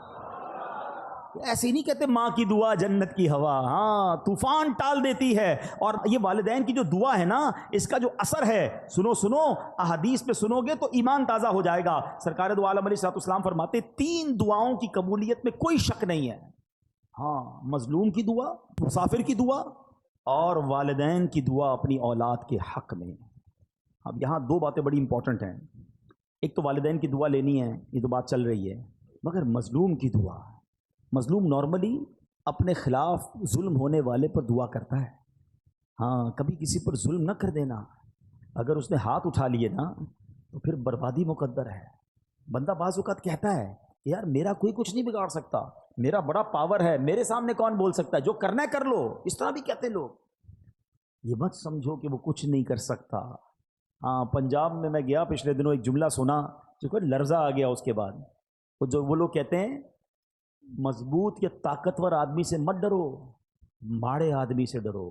ایسے نہیں کہتے ماں کی دعا جنت کی ہوا، ہاں طوفان ٹال دیتی ہے۔ اور یہ والدین کی جو دعا ہے نا، اس کا جو اثر ہے، سنو سنو احادیث پہ سنو گے تو ایمان تازہ ہو جائے گا۔ سرکار دو عالم علیہ السلام فرماتے 3 دعاؤں کی قبولیت میں کوئی شک نہیں ہے، ہاں مظلوم کی دعا، مسافر کی دعا، اور والدین کی دعا اپنی اولاد کے حق میں۔ اب یہاں 2 باتیں بڑی امپورٹنٹ ہیں، ایک تو والدین کی دعا لینی ہے، یہ تو بات چل رہی ہے، مگر مظلوم کی دعا، مظلوم نارملی اپنے خلاف ظلم ہونے والے پر دعا کرتا ہے. ہاں، کبھی کسی پر ظلم نہ کر دینا. اگر اس نے ہاتھ اٹھا لیے نا تو پھر بربادی مقدر ہے. بندہ بعض اوقات کہتا ہے کہ یار میرا کوئی کچھ نہیں بگاڑ سکتا، میرا بڑا پاور ہے، میرے سامنے کون بول سکتا ہے، جو کرنا ہے کر لو. اس طرح بھی کہتے ہیں لوگ. یہ مت سمجھو کہ وہ کچھ نہیں کر سکتا. ہاں، پنجاب میں گیا پچھلے دنوں، ایک جملہ سنا جو کہ لرزہ آ گیا. اس کے بعد وہ لوگ کہتے ہیں مضبوط یا طاقتور آدمی سے مت ڈرو، ماڑے آدمی سے ڈرو.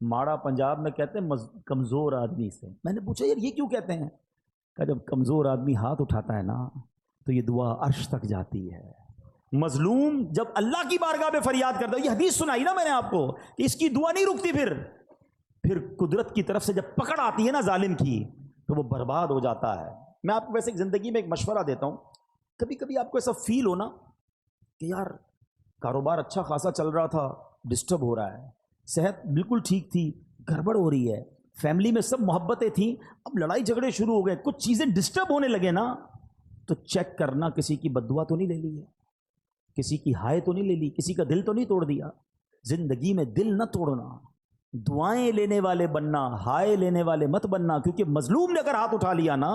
ماڑا پنجاب میں کہتے ہیں کمزور آدمی سے. میں نے پوچھا یار یہ کیوں کہتے ہیں؟ کہ جب کمزور آدمی ہاتھ اٹھاتا ہے نا تو یہ دعا عرش تک جاتی ہے. مظلوم جب اللہ کی بارگاہ میں فریاد کرتا ہے، یہ حدیث سنائی نا میں نے آپ کو کہ اس کی دعا نہیں رکتی. پھر قدرت کی طرف سے جب پکڑ آتی ہے نا ظالم کی تو وہ برباد ہو جاتا ہے. میں آپ کو ویسے زندگی میں ایک مشورہ دیتا ہوں. کبھی کبھی آپ کو ایسا فیل ہونا کہ یار کاروبار اچھا خاصا چل رہا تھا، ڈسٹرب ہو رہا ہے، صحت بالکل ٹھیک تھی، گڑبڑ ہو رہی ہے، فیملی میں سب محبتیں تھیں، اب لڑائی جھگڑے شروع ہو گئے، کچھ چیزیں ڈسٹرب ہونے لگے نا تو چیک کرنا کسی کی بد دعا تو نہیں لے لی ہے، کسی کی ہائے تو نہیں لے لی، کسی کا دل تو نہیں توڑ دیا. زندگی میں دل نہ توڑنا، دعائیں لینے والے بننا، ہائے لینے والے مت بننا. کیونکہ مظلوم نے اگر ہاتھ اٹھا لیا نا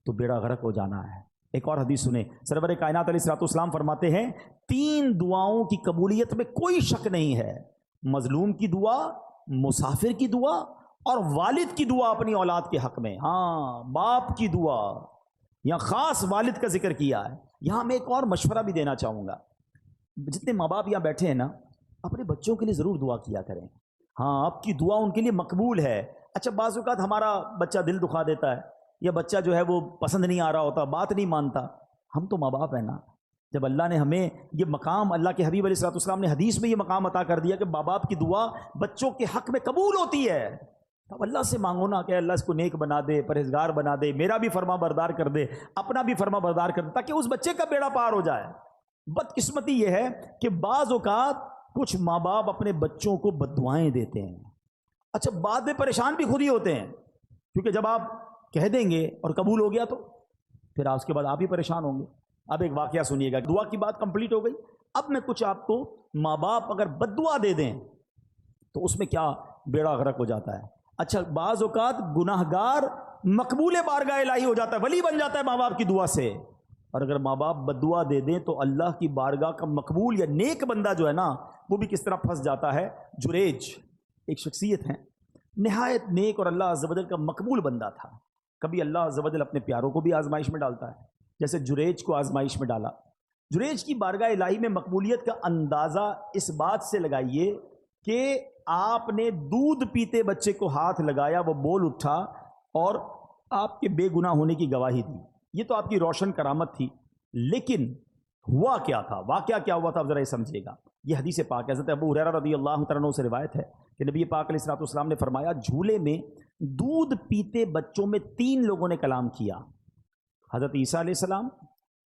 تو بیڑا غرق ہو جانا ہے. ایک اور حدیث سنیں، سرور کائنات علیہ الصلوۃ والسلام فرماتے ہیں 3 دعاؤں کی قبولیت میں کوئی شک نہیں ہے: مظلوم کی دعا، مسافر کی دعا، اور والد کی دعا اپنی اولاد کے حق میں. ہاں، باپ کی دعا، یہاں خاص والد کا ذکر کیا ہے. یہاں میں ایک اور مشورہ بھی دینا چاہوں گا. جتنے ماں باپ یہاں بیٹھے ہیں نا، اپنے بچوں کے لیے ضرور دعا کیا کریں. ہاں، آپ کی دعا ان کے لیے مقبول ہے. اچھا، بعض اوقات ہمارا بچہ دل دکھا دیتا ہے، یا بچہ جو ہے وہ پسند نہیں آ رہا ہوتا، بات نہیں مانتا. ہم تو ماں باپ ہیں نا. جب اللہ نے ہمیں یہ مقام، اللہ کے حبیب علیہ الصلوۃ والسلام نے حدیث میں یہ مقام عطا کر دیا کہ ماں باپ کی دعا بچوں کے حق میں قبول ہوتی ہے، اب اللہ سے مانگو نا کہ اللہ اس کو نیک بنا دے، پرہیزگار بنا دے، میرا بھی فرما بردار کر دے، اپنا بھی فرما بردار کر دے، تاکہ اس بچے کا بیڑا پار ہو جائے. بدقسمتی یہ ہے کہ بعض اوقات کچھ ماں باپ اپنے بچوں کو بد دعائیں دیتے ہیں. اچھا، بعد میں پریشان بھی خود ہی ہوتے ہیں، کیونکہ جب آپ کہہ دیں گے اور قبول ہو گیا تو پھر اس کے بعد آپ ہی پریشان ہوں گے. اب ایک واقعہ سنیے گا. دعا کی بات کمپلیٹ ہو گئی. اب میں کچھ آپ کو ماں باپ اگر بد دعا دے دیں تو اس میں کیا بیڑا غرق ہو جاتا ہے. اچھا، بعض اوقات گناہگار مقبول بارگاہ الہی ہو جاتا ہے، ولی بن جاتا ہے ماں باپ کی دعا سے. اور اگر ماں باپ بد دعا دے دیں تو اللہ کی بارگاہ کا مقبول یا نیک بندہ جو ہے نا وہ بھی کس طرح پھنس جاتا ہے. جریج ایک شخصیت ہے، نہایت نیک اور اللہ عز و جل کا مقبول بندہ تھا. کبھی اللہ عز و جل اپنے پیاروں کو بھی آزمائش میں ڈالتا ہے، جیسے جریج کو آزمائش میں ڈالا. جریج کی بارگاہ الہی میں مقبولیت کا اندازہ اس بات سے لگائیے کہ آپ نے دودھ پیتے بچے کو ہاتھ لگایا، وہ بول اٹھا اور آپ کے بے گناہ ہونے کی گواہی دی. یہ تو آپ کی روشن کرامت تھی. لیکن ہوا کیا تھا، واقعہ کیا ہوا تھا، اب ذرا یہ سمجھیے گا. یہ حدیث پاک ہے، حضرت ابو ہریرہ رضی اللہ تعالیٰ عنہ سے روایت ہے کہ نبی پاک علیہ الصلوۃ والسلام نے فرمایا جھولے میں دودھ پیتے بچوں میں 3 لوگوں نے کلام کیا. حضرت عیسیٰ علیہ السلام،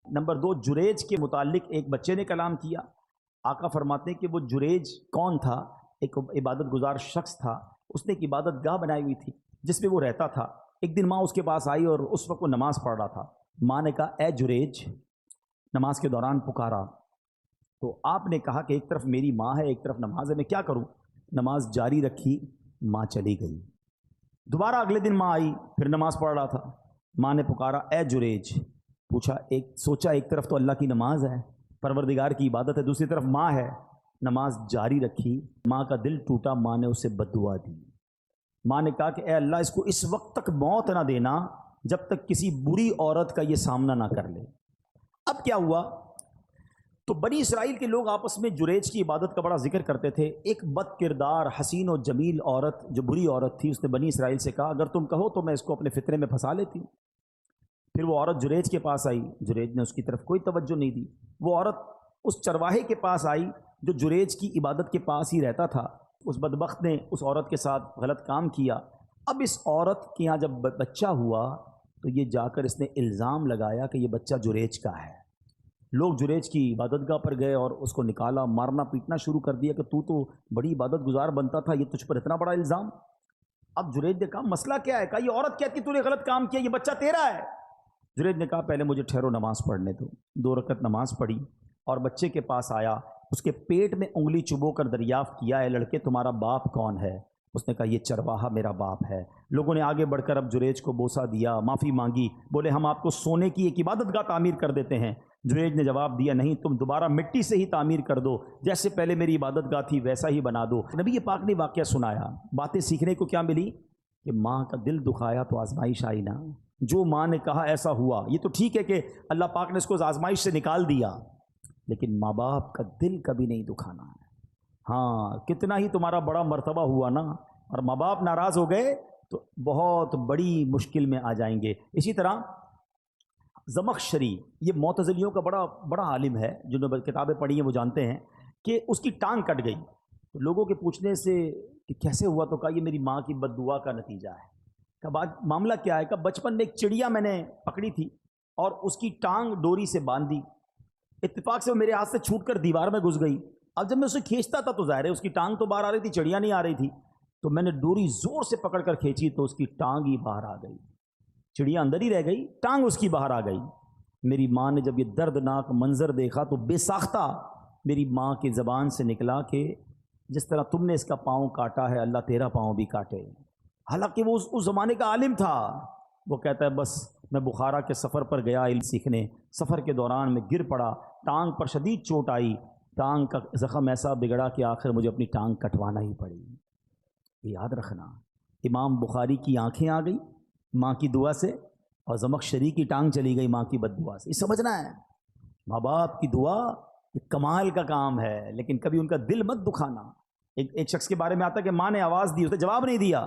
نمبر 2 جریج کے متعلق ایک بچے نے کلام کیا. آقا فرماتے ہیں کہ وہ جریج کون تھا؟ ایک عبادت گزار شخص تھا. اس نے ایک عبادت گاہ بنائی ہوئی تھی جس میں وہ رہتا تھا. ایک دن ماں اس کے پاس آئی اور اس وقت وہ نماز پڑھ رہا تھا. ماں نے کہا اے جریج، نماز کے دوران پکارا تو آپ نے کہا کہ ایک طرف میری ماں ہے، ایک طرف نماز ہے، میں کیا کروں؟ نماز جاری رکھی، ماں چلی گئی. دوبارہ اگلے دن ماں آئی، پھر نماز پڑھ رہا تھا. ماں نے پکارا اے جریج، پوچھا، سوچا ایک طرف تو اللہ کی نماز ہے، پروردگار کی عبادت ہے، دوسری طرف ماں ہے. نماز جاری رکھی، ماں کا دل ٹوٹا، ماں نے اسے بد دعا دی. ماں نے کہا کہ اے اللہ اس کو اس وقت تک موت نہ دینا جب تک کسی بری عورت کا یہ سامنا نہ کر لے. اب کیا ہوا؟ تو بنی اسرائیل کے لوگ آپس میں جریج کی عبادت کا بڑا ذکر کرتے تھے. ایک بد کردار حسین و جمیل عورت جو بری عورت تھی، اس نے بنی اسرائیل سے کہا اگر تم کہو تو میں اس کو اپنے فطرے میں پھنسا لیتی ہوں. پھر وہ عورت جریج کے پاس آئی، جریج نے اس کی طرف کوئی توجہ نہیں دی. وہ عورت اس چرواہے کے پاس آئی جو جریج کی عبادت کے پاس ہی رہتا تھا. اس بدبخت نے اس عورت کے ساتھ غلط کام کیا. اب اس عورت کے یہاں جب بچہ ہوا تو یہ جا کر اس نے الزام لگایا کہ یہ بچہ جریج کا ہے. لوگ جریج کی عبادت گاہ پر گئے اور اس کو نکالا، مارنا پیٹنا شروع کر دیا کہ تو بڑی عبادت گزار بنتا تھا، یہ تجھ پر اتنا بڑا الزام. اب جریج نے کہا مسئلہ کیا ہے؟ کہا یہ عورت کہتی تو نے غلط کام کیا، یہ بچہ تیرا ہے. جنید نے کہا پہلے مجھے ٹھہرو نماز پڑھنے دو. 2 رکعت نماز پڑھی اور بچے کے پاس آیا, اس کے پیٹ میں انگلی چبو کر دریافت کیا, اے لڑکے تمہارا باپ کون ہے؟ اس نے کہا یہ چرواہا میرا باپ ہے. لوگوں نے آگے بڑھ کر اب جریج کو بوسہ دیا, معافی مانگی, بولے ہم آپ کو سونے کی ایک عبادت گاہ تعمیر کر دیتے ہیں. جریج نے جواب دیا نہیں, تم دوبارہ مٹی سے ہی تعمیر کر دو, جیسے پہلے میری عبادت گاہ تھی ویسا ہی بنا دو. نبی پاک نے واقعہ سنایا. باتیں سیکھنے کو کیا ملی کہ ماں کا دل دکھایا تو آزمائش آئی نا. جو ماں نے کہا ایسا ہوا. یہ تو ٹھیک ہے کہ اللہ پاک نے اس کو آزمائش سے نکال دیا, لیکن ماں باپ کا دل کبھی نہیں دکھانا ہے. ہاں کتنا ہی تمہارا بڑا مرتبہ ہوا نا, اور ماں باپ ناراض ہو گئے تو بہت بڑی مشکل میں آ جائیں گے. اسی طرح زمخشری, یہ معتزلیوں کا بڑا عالم ہے, جنہوں نے کتابیں پڑھی ہیں وہ جانتے ہیں کہ اس کی ٹانگ کٹ گئی. تو لوگوں کے پوچھنے سے کہ کیسے ہوا, تو کہا یہ میری ماں کی بد دعا کا نتیجہ ہے. کہا معاملہ کیا ہے؟ کہا بچپن میں ایک چڑیا میں نے پکڑی تھی اور اس کی ٹانگ ڈوری سے باندھ دی, اتفاق سے وہ میرے ہاتھ سے چھوٹ کر دیوار میں گھس گئی. اب جب میں اسے کھینچتا تھا تو ظاہر ہے اس کی ٹانگ تو باہر آ رہی تھی, چڑیا نہیں آ رہی تھی. تو میں نے ڈوری زور سے پکڑ کر کھینچی تو اس کی ٹانگ ہی باہر آ گئی. چڑیا اندر ہی رہ گئی, ٹانگ اس کی باہر آ گئی. میری ماں نے جب یہ دردناک منظر دیکھا تو بے ساختہ میری ماں کی زبان سے نکلا کہ جس طرح تم نے اس کا پاؤں کاٹا ہے اللہ تیرا پاؤں بھی کاٹے. حالانکہ وہ اس زمانے کا عالم تھا. وہ کہتا ہے بس میں بخارا کے سفر پر گیا علم سیکھنے, سفر کے دوران میں گر پڑا, ٹانگ پر شدید چوٹ آئی, ٹانگ کا زخم ایسا بگڑا کہ آخر مجھے اپنی ٹانگ کٹوانا ہی پڑی. یاد رکھنا, امام بخاری کی آنکھیں آ گئی ماں کی دعا سے, اور زمخشری کی ٹانگ چلی گئی ماں کی بد دعا سے. یہ سمجھنا ہے ماں باپ کی دعا یہ کمال کا کام ہے, لیکن کبھی ان کا دل مت دکھانا. ایک شخص کے بارے میں آتا ہے کہ ماں نے آواز دی, اس نے جواب نہیں دیا.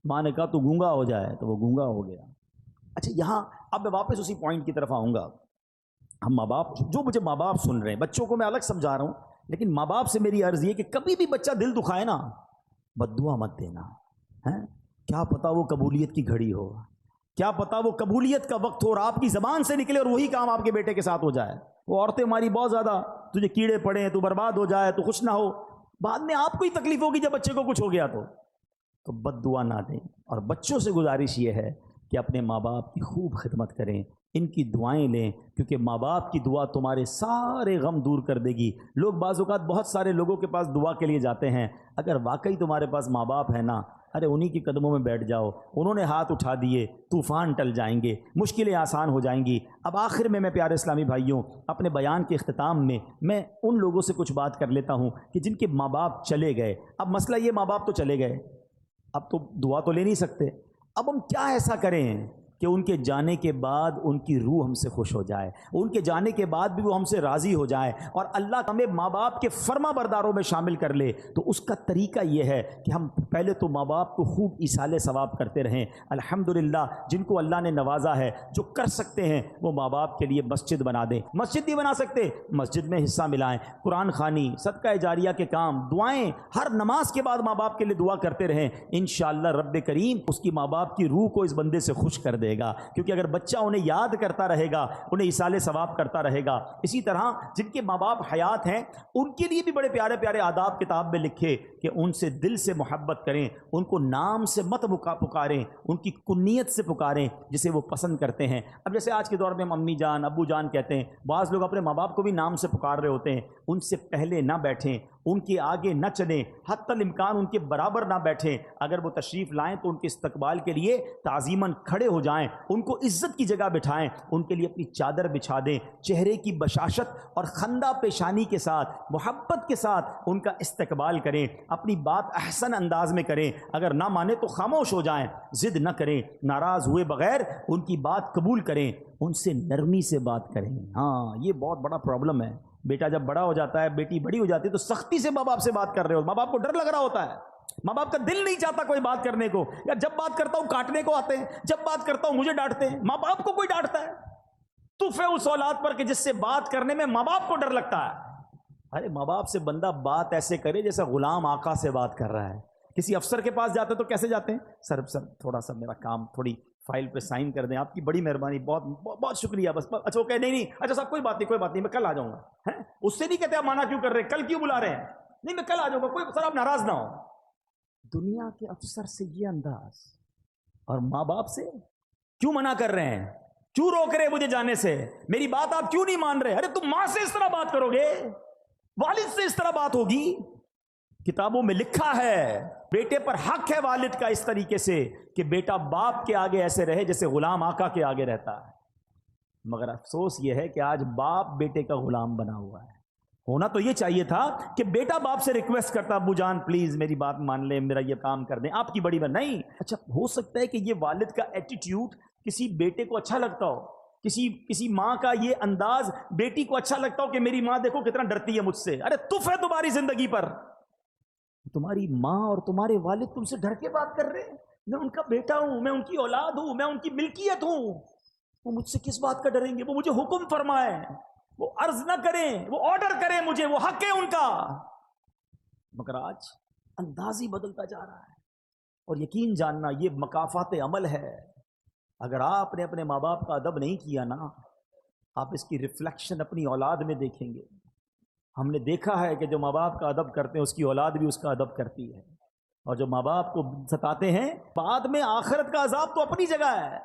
ماں نے کہا تو گونگا ہو جائے, تو وہ گونگا ہو گیا. اچھا یہاں اب میں واپس اسی پوائنٹ کی طرف آؤں گا. ہم ماں باپ, جو مجھے ماں باپ سن رہے ہیں, بچوں کو میں الگ سمجھا رہا ہوں, لیکن ماں باپ سے میری عرض یہ کہ کبھی بھی بچہ دل دکھائے نا, بد دعا مت دینا. کیا پتا وہ قبولیت کی گھڑی ہو, کیا پتا وہ قبولیت کا وقت ہو اور آپ کی زبان سے نکلے اور وہی کام آپ کے بیٹے کے ساتھ ہو جائے. وہ عورتیں ہماری بہت زیادہ, تجھے کیڑے پڑے, تو برباد ہو جائے, تو خوش نہ ہو, بعد میں آپ کو ہی تکلیف ہوگی جب بچے کو کچھ ہو گیا. تو بد دعا نہ دیں. اور بچوں سے گزارش یہ ہے کہ اپنے ماں باپ کی خوب خدمت کریں, ان کی دعائیں لیں, کیونکہ ماں باپ کی دعا تمہارے سارے غم دور کر دے گی. لوگ بعض اوقات بہت سارے لوگوں کے پاس دعا کے لیے جاتے ہیں. اگر واقعی تمہارے پاس ماں باپ ہے نا, ارے انہی کے قدموں میں بیٹھ جاؤ, انہوں نے ہاتھ اٹھا دیے, طوفان ٹل جائیں گے, مشکلیں آسان ہو جائیں گی. اب آخر میں پیارے اسلامی بھائیوں, اپنے بیان کے اختتام میں ان لوگوں سے کچھ بات کر لیتا ہوں کہ جن کے ماں باپ چلے گئے. اب مسئلہ یہ, ماں باپ تو چلے گئے, اب تو دعا تو لے نہیں سکتے. اب ہم کیا ایسا کریں کہ ان کے جانے کے بعد ان کی روح ہم سے خوش ہو جائے, ان کے جانے کے بعد بھی وہ ہم سے راضی ہو جائے, اور اللہ ہمیں ماں باپ کے فرما برداروں میں شامل کر لے. تو اس کا طریقہ یہ ہے کہ ہم پہلے تو ماں باپ کو خوب ایصال ثواب کرتے رہیں. الحمدللہ جن کو اللہ نے نوازا ہے, جو کر سکتے ہیں وہ ماں باپ کے لیے مسجد بنا دیں. مسجد نہیں بنا سکتے, مسجد میں حصہ ملائیں, قرآن خوانی, صدقہ جاریہ کے کام, دعائیں, ہر نماز کے بعد ماں باپ کے لیے دعا کرتے رہیں. انشاءاللہ رب کریم اس کی ماں باپ کی روح کو اس بندے سے خوش کر دے گا, کیونکہ اگر بچہ انہیں یاد کرتا رہے گا, انہیں ایصال ثواب کرتا رہے گا. اسی طرح جن کے ماں باپ حیات ہیں ان کے لیے بھی بڑے پیارے پیارے آداب کتاب میں لکھے کہ ان سے دل سے محبت کریں, ان کو نام سے مت پکاریں, ان کی کنیت سے پکاریں جسے وہ پسند کرتے ہیں. اب جیسے آج کے دور میں ہم امی جان ابو جان کہتے ہیں, بعض لوگ اپنے ماں باپ کو بھی نام سے پکار رہے ہوتے ہیں. ان سے پہلے نہ بیٹھیں, ان کے آگے نہ چلیں, حتی الامکان ان کے برابر نہ بیٹھیں. اگر وہ تشریف لائیں تو ان کے استقبال کے لیے تعظیماً کھڑے ہو جائیں, ان کو عزت کی جگہ بٹھائیں, ان کے لیے اپنی چادر بچھا دیں, چہرے کی بشاشت اور خندہ پیشانی کے ساتھ محبت کے ساتھ ان کا استقبال کریں, اپنی بات احسن انداز میں کریں. اگر نہ مانے تو خاموش ہو جائیں, ضد نہ کریں, ناراض ہوئے بغیر ان کی بات قبول کریں, ان سے نرمی سے بات کریں. ہاں یہ بہت بڑا پرابلم ہے. بیٹا جب بڑا ہو جاتا ہے, بیٹی بڑی ہو جاتی ہے, تو سختی سے ماں باپ سے بات کر رہے ہو, ماں باپ کو ڈر لگ رہا ہوتا ہے, ماں باپ کا دل نہیں چاہتا کوئی بات کرنے کو, یا جب بات کرتا ہوں کاٹنے کو آتے ہیں, جب بات کرتا ہوں مجھے ڈانٹتے ہیں. ماں باپ کو کوئی ڈانٹتا ہے تو پھر اس اولاد پر کہ جس سے بات کرنے میں ماں باپ کو ڈر لگتا ہے. ارے ماں باپ سے بندہ بات ایسے کرے جیسا غلام آقا سے بات کر رہا ہے. کسی افسر کے پاس جاتے تو کیسے جاتے ہیں, سر تھوڑا سا میرا کام, تھوڑی فائل پہ سائن کر دیں, آپ کی بڑی مہربانی, بہت بہت شکریہ, بس. اچھا وہ کہ نہیں اچھا صاحب کوئی بات نہیں میں کل آ جاؤں گا. اس سے نہیں کہتے آپ مانا کیوں کر رہے ہیں, کل کیوں بلا رہے ہیں, نہیں میں کل آ جاؤں گا, کوئی سر آپ ناراض نہ ہو. دنیا کے افسر سے یہ انداز, اور ماں باپ سے کیوں منع کر رہے ہیں؟ کیوں روک رہے مجھے جانے سے؟ میری بات آپ کیوں نہیں مان رہے؟ ارے تم ماں سے اس طرح بات کرو گے؟ والد سے اس طرح بات ہوگی؟ کتابوں میں لکھا ہے بیٹے پر حق ہے والد کا اس طریقے سے کہ بیٹا باپ کے آگے ایسے رہے جیسے غلام آقا کے آگے رہتا ہے. مگر افسوس یہ ہے کہ آج باپ بیٹے کا غلام بنا ہوا ہے. ہونا تو یہ چاہیے تھا کہ بیٹا باپ سے ریکویسٹ کرتا ابو جان پلیز میری بات مان لیں, میرا یہ کام کر دیں, آپ کی بڑی بات نہیں. اچھا ہو سکتا ہے کہ یہ والد کا ایٹیٹیوڈ کسی بیٹے کو اچھا لگتا ہو, کسی ماں کا یہ انداز بیٹی کو اچھا لگتا ہو کہ میری ماں دیکھو کتنا ڈرتی ہے مجھ سے. ارے تف ہے تمہاری زندگی پر, تمہاری ماں اور تمہارے والد تم سے ڈر کے بات کر رہے ہیں. میں ان کا بیٹا ہوں, میں ان کی اولاد ہوں, میں ان کی ملکیت ہوں. وہ مجھ سے کس بات کا ڈریں گے؟ وہ مجھے حکم فرمائیں, وہ عرض نہ کریں, وہ آرڈر کریں مجھے, وہ حق ہے ان کا. مگر آج انداز ہی بدلتا جا رہا ہے. اور یقین جاننا یہ مکافات عمل ہے. اگر آپ نے اپنے ماں باپ کا ادب نہیں کیا نا, آپ اس کی ریفلیکشن اپنی اولاد میں دیکھیں گے. ہم نے دیکھا ہے کہ جو ماں باپ کا ادب کرتے ہیں اس کی اولاد بھی اس کا ادب کرتی ہے, اور جو ماں باپ کو ستاتے ہیں بعد میں آخرت کا عذاب تو اپنی جگہ ہے,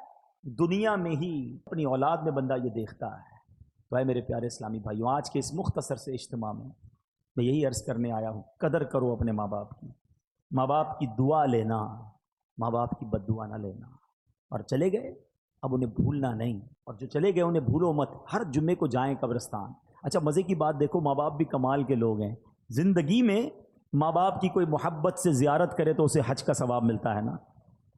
دنیا میں ہی اپنی اولاد میں بندہ یہ دیکھتا ہے. تو اے میرے پیارے اسلامی بھائیوں, آج کے اس مختصر سے اجتماع میں یہی عرض کرنے آیا ہوں, قدر کرو اپنے ماں باپ کی. ماں باپ کی دعا لینا, ماں باپ کی بد دعا نہ لینا. اور چلے گئے اب انہیں بھولنا نہیں, اور جو چلے گئے انہیں بھولو مت. ہر جمعے کو جائیں قبرستان. اچھا مزے کی بات دیکھو, ماں باپ بھی کمال کے لوگ ہیں. زندگی میں ماں باپ کی کوئی محبت سے زیارت کرے تو اسے حج کا ثواب ملتا ہے نا.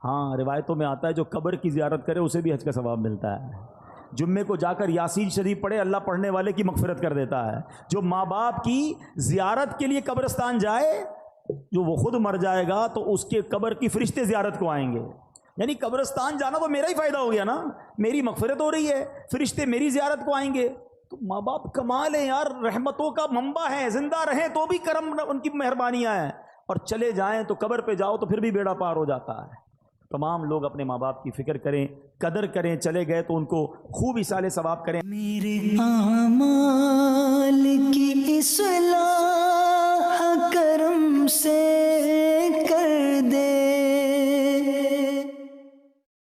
ہاں روایتوں میں آتا ہے جو قبر کی زیارت کرے اسے بھی حج کا ثواب ملتا ہے. جمعے کو جا کر یاسین شریف پڑھے, اللہ پڑھنے والے کی مغفرت کر دیتا ہے. جو ماں باپ کی زیارت کے لیے قبرستان جائے, جو وہ خود مر جائے گا تو اس کے قبر کی فرشتے زیارت کو آئیں گے. یعنی قبرستان جانا تو میرا ہی فائدہ ہو گیا نا, میری مغفرت ہو رہی ہے, فرشتے میری زیارت کو آئیں گے. تو ماں باپ کمال ہیں یار, رحمتوں کا منبع ہے. زندہ رہیں تو بھی کرم ان کی مہربانیاں ہیں, اور چلے جائیں تو قبر پہ جاؤ تو پھر بھی بیڑا پار ہو جاتا ہے. تمام لوگ اپنے ماں باپ کی فکر کریں, قدر کریں. چلے گئے تو ان کو خوب ایصال ثواب کریں. میرے اعمال